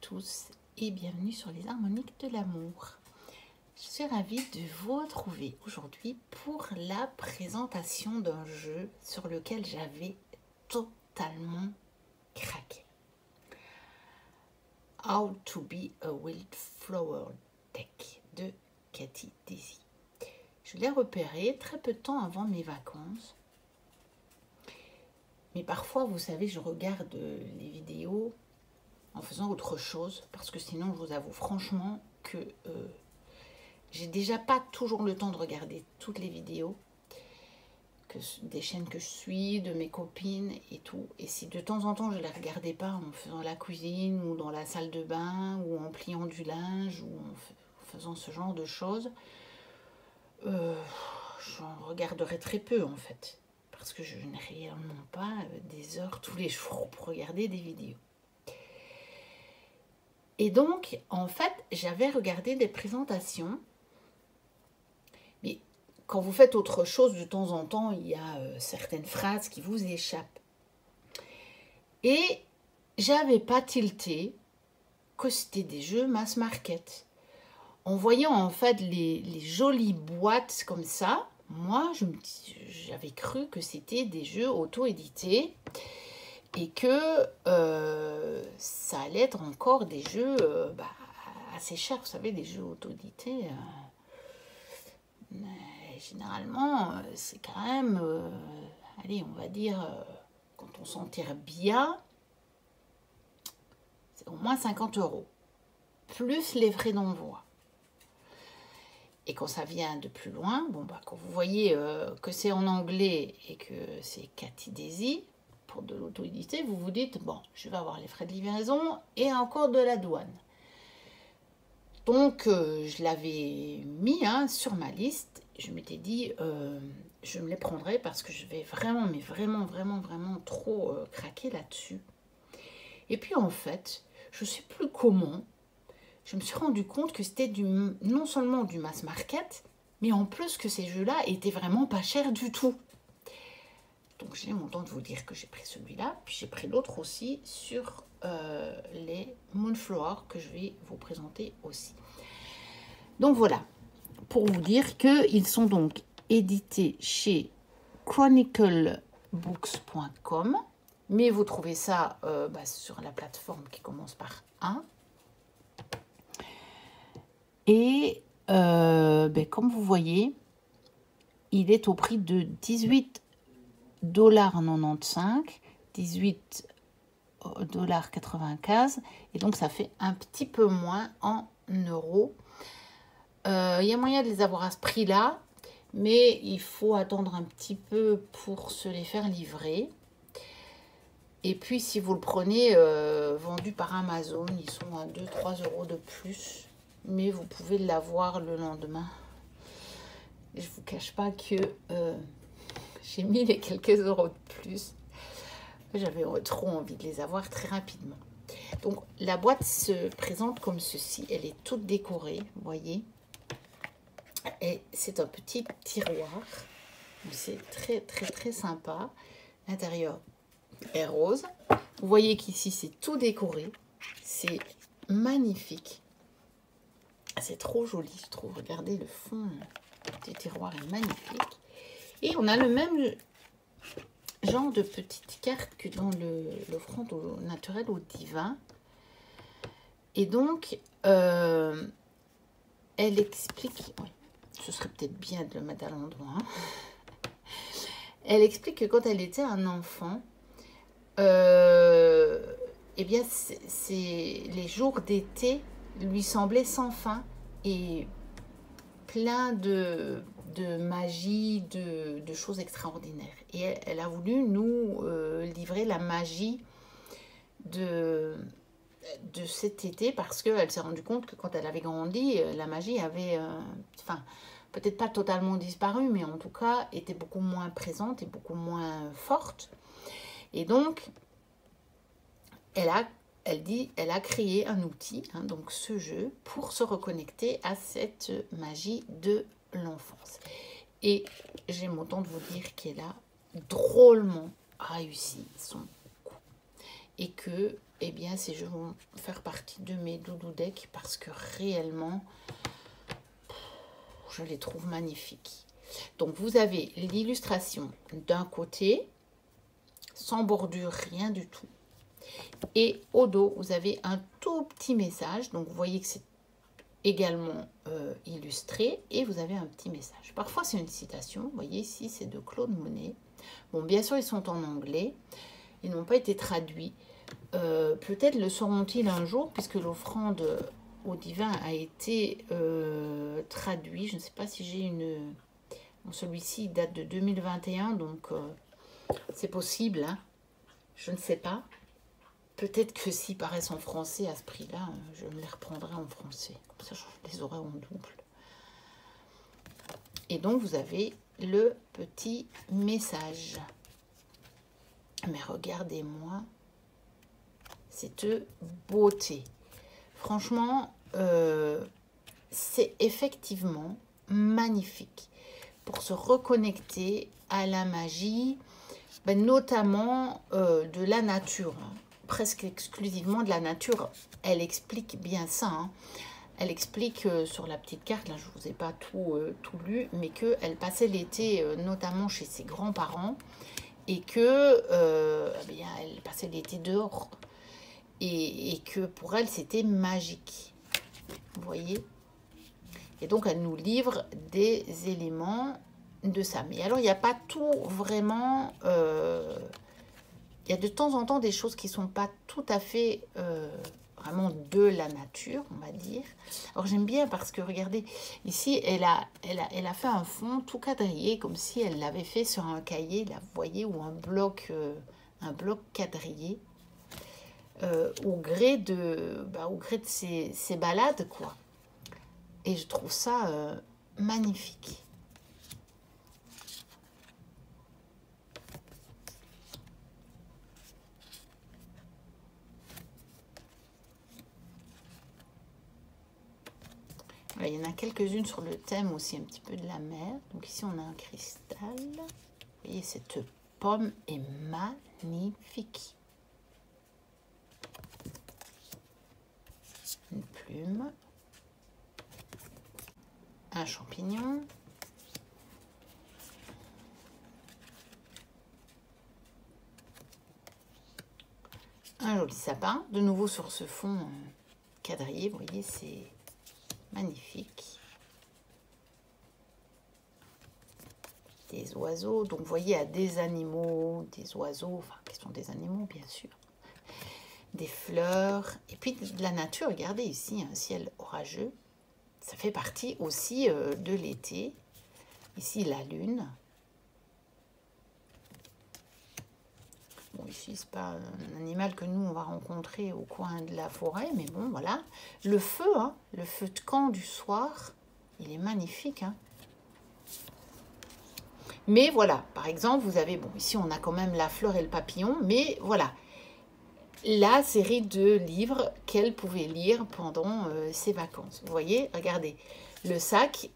tous et bienvenue sur les harmoniques de l'amour. Je suis ravie de vous retrouver aujourd'hui pour la présentation d'un jeu sur lequel j'avais totalement craqué. How to be a Wildflower Deck de Cathy Daisy. Je l'ai repéré très peu de temps avant mes vacances. Mais parfois, vous savez, je regarde les vidéos en faisant autre chose, parce que sinon, je vous avoue franchement que j'ai déjà pas toujours le temps de regarder toutes les vidéos des chaînes que je suis, de mes copines et tout. Et si de temps en temps, je ne les regardais pas en faisant la cuisine, ou dans la salle de bain, ou en pliant du linge, ou en faisant ce genre de choses, j'en regarderais très peu, en fait. Parce que je n'ai réellement pas des heures tous les jours pour regarder des vidéos. Et donc, en fait, j'avais regardé des présentations. Mais quand vous faites autre chose, de temps en temps, il y a certaines phrases qui vous échappent. Et j'avais pas tilté que c'était des jeux mass market. En voyant en fait les jolies boîtes comme ça, moi, j'avais cru que c'était des jeux auto-édités et que ça allait être encore des jeux assez chers. Vous savez, des jeux auto-édités, généralement, c'est quand même, allez, on va dire, quand on s'en tire bien, c'est au moins 50 €, plus les frais d'envoi. Et quand ça vient de plus loin, bon, quand vous voyez que c'est en anglais et que c'est Cathy Daisy, pour de l'auto-édité, vous vous dites, bon, je vais avoir les frais de livraison et encore de la douane. Donc, je l'avais mis sur ma liste. Je m'étais dit, je me les prendrai parce que je vais vraiment, mais vraiment, vraiment, vraiment trop craquer là-dessus. Et puis, en fait, je ne sais plus comment, je me suis rendu compte que c'était non seulement du mass market, mais en plus que ces jeux-là étaient vraiment pas chers du tout. Donc j'ai mon temps de vous dire que j'ai pris celui-là, puis j'ai pris l'autre aussi sur les Moonflower que je vais vous présenter aussi. Donc voilà, pour vous dire qu'ils sont donc édités chez chroniclebooks.com, mais vous trouvez ça sur la plateforme qui commence par 1. Et comme vous voyez, il est au prix de 18,95 $, 18,95 $, et donc ça fait un petit peu moins en euros. Il y a moyen de les avoir à ce prix-là, mais il faut attendre un petit peu pour se les faire livrer. Et puis si vous le prenez vendu par Amazon, ils sont à 2-3 € de plus, mais vous pouvez l'avoir le lendemain. Je ne vous cache pas que j'ai mis les quelques euros de plus. J'avais trop envie de les avoir très rapidement. Donc, la boîte se présente comme ceci. Elle est toute décorée, vous voyez. Et c'est un petit tiroir. C'est très, très, très sympa. L'intérieur est rose. Vous voyez qu'ici, c'est tout décoré. C'est magnifique. C'est trop joli, je trouve. Regardez, le fond du tiroir est magnifique. Et on a le même genre de petite carte que dans l'offrande au naturel au divin. Et donc, elle explique, oui, ce serait peut-être bien de le mettre à l'endroit. Elle explique que quand elle était un enfant, eh bien, les jours d'été lui semblaient sans fin et plein de magie, de choses extraordinaires. Et elle a voulu nous livrer la magie de cet été parce qu'elle s'est rendue compte que quand elle avait grandi, la magie avait, peut-être pas totalement disparu, mais en tout cas était beaucoup moins présente et beaucoup moins forte. Et donc, elle a créé un outil, donc ce jeu, pour se reconnecter à cette magie de l'enfance. Et j'aime autant de vous dire qu'elle a drôlement réussi son coup. et que, eh bien, ces jeux vont faire partie de mes doudou decks parce que réellement, je les trouve magnifiques. Donc, vous avez l'illustration d'un côté, sans bordure, rien du tout. Et au dos, vous avez un tout petit message. Donc, vous voyez que c'est également illustré. Et vous avez un petit message. Parfois, c'est une citation. Vous voyez ici, c'est de Claude Monet. Bon, bien sûr, ils sont en anglais. Ils n'ont pas été traduits. Peut-être le seront-ils un jour, puisque l'offrande au divin a été traduit. Je ne sais pas si j'ai une... Bon, celui-ci date de 2021, donc c'est possible. Hein, je ne sais pas. Peut-être que s'ils paraissent en français à ce prix-là, je me les reprendrai en français. Comme ça, je les aurai en double. Et donc, vous avez le petit message. Mais regardez-moi cette beauté. Franchement, c'est effectivement magnifique pour se reconnecter à la magie, ben, notamment de la nature, hein, presque exclusivement de la nature. Elle explique bien ça. Hein. Elle explique sur la petite carte, là je ne vous ai pas tout lu, mais qu'elle passait l'été notamment chez ses grands-parents et que eh bien, elle passait l'été dehors et que pour elle c'était magique. Vous voyez? Et donc elle nous livre des éléments de ça. Mais alors il n'y a pas tout vraiment... il y a de temps en temps des choses qui ne sont pas tout à fait vraiment de la nature, on va dire. Alors j'aime bien parce que regardez, ici elle a fait un fond tout quadrillé comme si elle l'avait fait sur un cahier, là vous voyez, ou un bloc quadrillé au gré de ses balades, quoi. Et je trouve ça magnifique. Il y en a quelques-unes sur le thème aussi, un petit peu de la mer. Donc ici, on a un cristal. Vous voyez, cette pomme est magnifique. Une plume. Un champignon. Un joli sapin. De nouveau sur ce fond quadrillé, vous voyez, c'est... magnifique. Des oiseaux. Donc, vous voyez, à des animaux, des oiseaux, enfin, qui sont des animaux, bien sûr. Des fleurs. Et puis, de la nature. Regardez ici, un ciel orageux. Ça fait partie aussi de l'été. Ici, la lune. Bon, ici, c'est pas un animal que nous, on va rencontrer au coin de la forêt, mais bon, voilà. Le feu, hein, le feu de camp du soir, il est magnifique. Hein. Mais voilà, par exemple, vous avez, bon, ici, on a quand même la fleur et le papillon, mais voilà, la série de livres qu'elle pouvait lire pendant ses vacances. Vous voyez, regardez, le sac...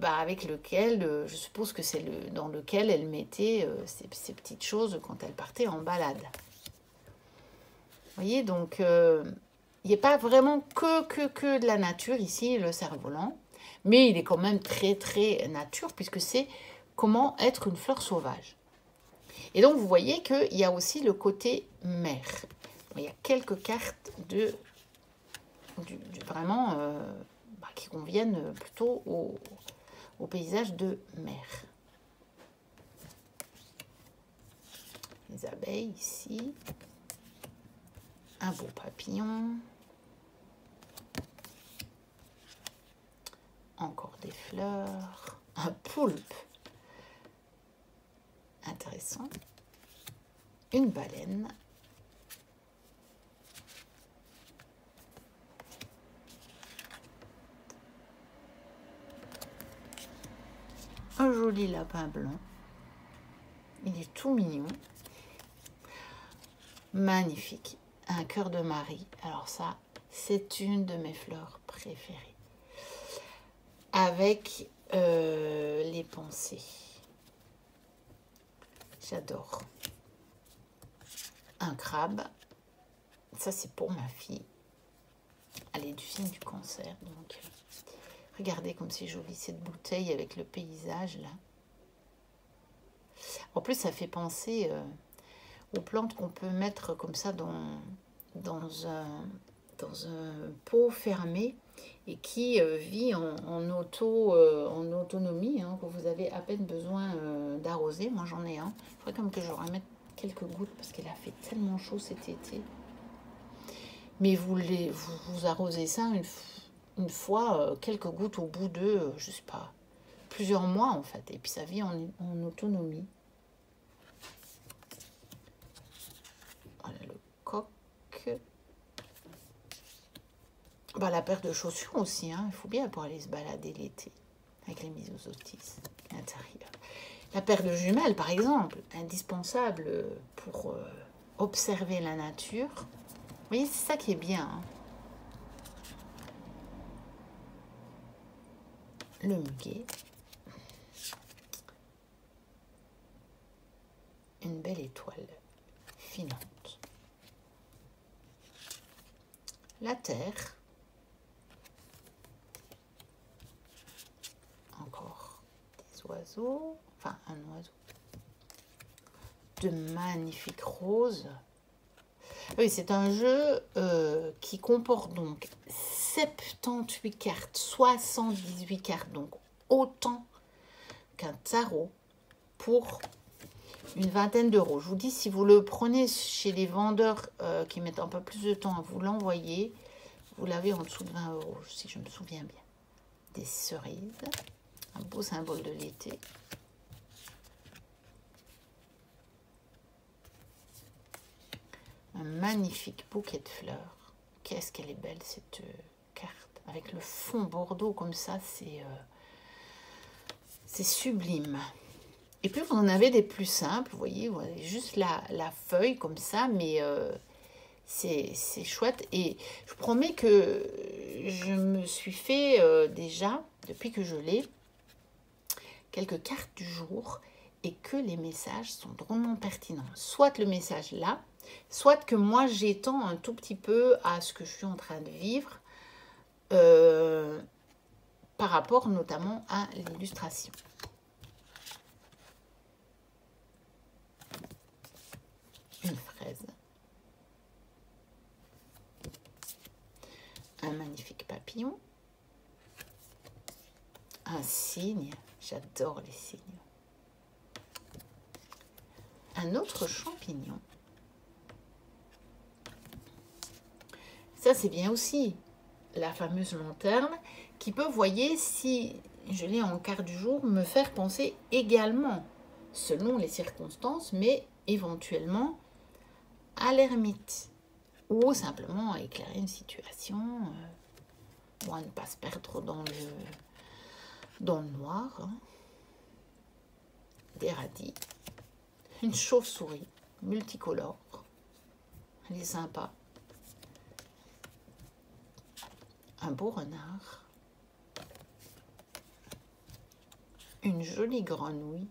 avec lequel, je suppose que c'est dans lequel elle mettait ces petites choses quand elle partait en balade. Vous voyez, donc, il n'y a pas vraiment que de la nature ici, le cerf-volant, mais il est quand même très, très nature, puisque c'est comment être une fleur sauvage. Et donc, vous voyez qu'il y a aussi le côté mer. Il y a quelques cartes vraiment... qui conviennent plutôt au paysage de mer. Les abeilles ici. Un beau papillon. Encore des fleurs. Un poulpe. Intéressant. Une baleine. Un joli lapin blanc. Il est tout mignon. Magnifique. Un cœur de Marie. Alors ça, c'est une de mes fleurs préférées. Avec les pensées. J'adore. un crabe. Ça, c'est pour ma fille. Elle est du signe du cancer. Donc, regardez comme c'est joli cette bouteille avec le paysage là. En plus, ça fait penser aux plantes qu'on peut mettre comme ça dans un pot fermé et qui vit en autonomie, hein, que vous avez à peine besoin d'arroser. Moi, j'en ai un. Il faudrait comme que je remette quelques gouttes parce qu'il a fait tellement chaud cet été. Mais vous arrosez ça une fois, quelques gouttes au bout de, je sais pas, plusieurs mois en fait. Et puis ça vit en autonomie. Voilà le coq. Bah, la paire de chaussures aussi, hein. Il faut bien pour aller se balader l'été avec les Myosotis à l'intérieur. La paire de jumelles, par exemple, indispensable pour observer la nature. Vous voyez, c'est ça qui est bien. Hein. Le muguet. Une belle étoile filante. La terre. Encore des oiseaux. Enfin, un oiseau. De magnifiques roses. Oui, c'est un jeu qui comporte donc 78 cartes, 78 cartes, donc autant qu'un tarot pour une vingtaine d'euros. Je vous dis, si vous le prenez chez les vendeurs qui mettent un peu plus de temps à vous l'envoyer, vous l'avez en dessous de 20 euros, si je me souviens bien. Des cerises, un beau symbole de l'été. Un magnifique bouquet de fleurs. Qu'est-ce qu'elle est belle cette carte. Avec le fond bordeaux comme ça, c'est sublime. Et puis vous en avez des plus simples, vous voyez juste la feuille comme ça, mais c'est chouette. Et je vous promets que je me suis fait déjà, depuis que je l'ai, quelques cartes du jour et que les messages sont drôlement pertinents. Soit le message là, soit que moi j'étends un tout petit peu à ce que je suis en train de vivre par rapport notamment à l'illustration. Une fraise. Un magnifique papillon. Un cygne. J'adore les cygnes. Un autre champignon. Ça, c'est bien aussi. La fameuse lanterne qui peut, vous voyez, si je l'ai en carte du jour, me faire penser également, selon les circonstances, mais éventuellement à l'ermite. Ou simplement à éclairer une situation, ou à ne pas se perdre dans le noir. Hein. Des radis. Une chauve-souris multicolore. Elle est sympa. Un beau renard. Une jolie grenouille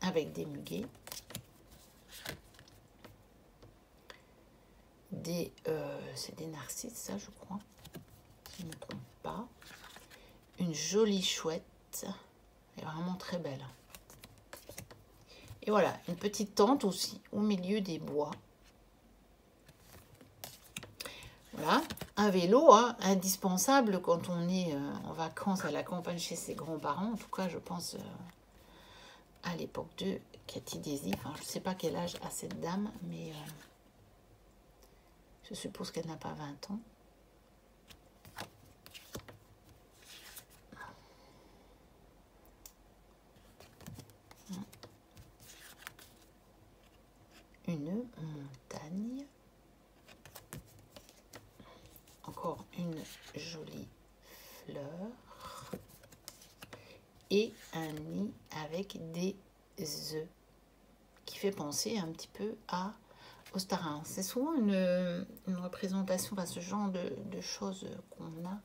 avec des muguets. C'est des narcisses, ça, je crois. Si je ne me trompe pas. Une jolie chouette. Elle est vraiment très belle. Et voilà, une petite tente aussi au milieu des bois. Voilà, un vélo, hein, indispensable quand on est en vacances à la campagne chez ses grands-parents. En tout cas, je pense à l'époque de Cathy Daisy. Enfin, je ne sais pas quel âge a cette dame, mais je suppose qu'elle n'a pas 20 ans. Une montagne. Encore une jolie fleur. Et un nid avec des œufs. Qui fait penser un petit peu à Ostara. C'est souvent une représentation, ce genre de choses qu'on a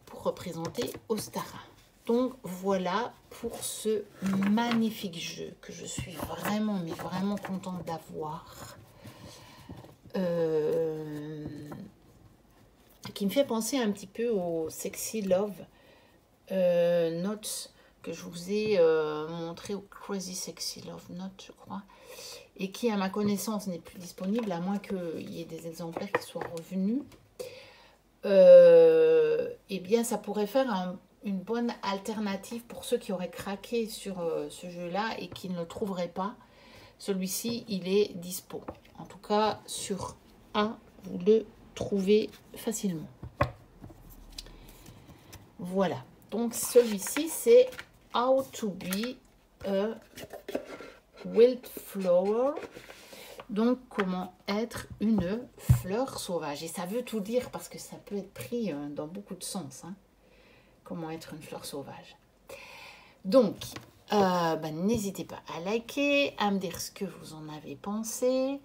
pour représenter Ostara. Donc voilà pour ce magnifique jeu que je suis vraiment, mais vraiment contente d'avoir. Qui me fait penser un petit peu au Sexy Love Notes que je vous ai montré, au Crazy Sexy Love Notes, je crois, et qui, à ma connaissance, n'est plus disponible, à moins qu'il y ait des exemplaires qui soient revenus. Eh bien, ça pourrait faire une bonne alternative pour ceux qui auraient craqué sur ce jeu-là et qui ne le trouveraient pas. Celui-ci, il est dispo. En tout cas, sur A, vous le trouvez facilement. Voilà. Donc, celui-ci, c'est How to be a Wildflower. Donc, comment être une fleur sauvage. Et ça veut tout dire parce que ça peut être pris dans beaucoup de sens. Hein. Comment être une fleur sauvage. Donc, n'hésitez pas à liker, à me dire ce que vous en avez pensé,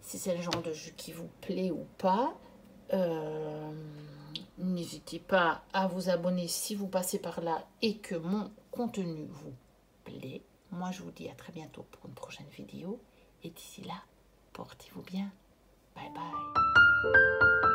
si c'est le genre de jeu qui vous plaît ou pas. N'hésitez pas à vous abonner si vous passez par là et que mon contenu vous plaît. Moi, je vous dis à très bientôt pour une prochaine vidéo. Et d'ici là, portez-vous bien. Bye bye.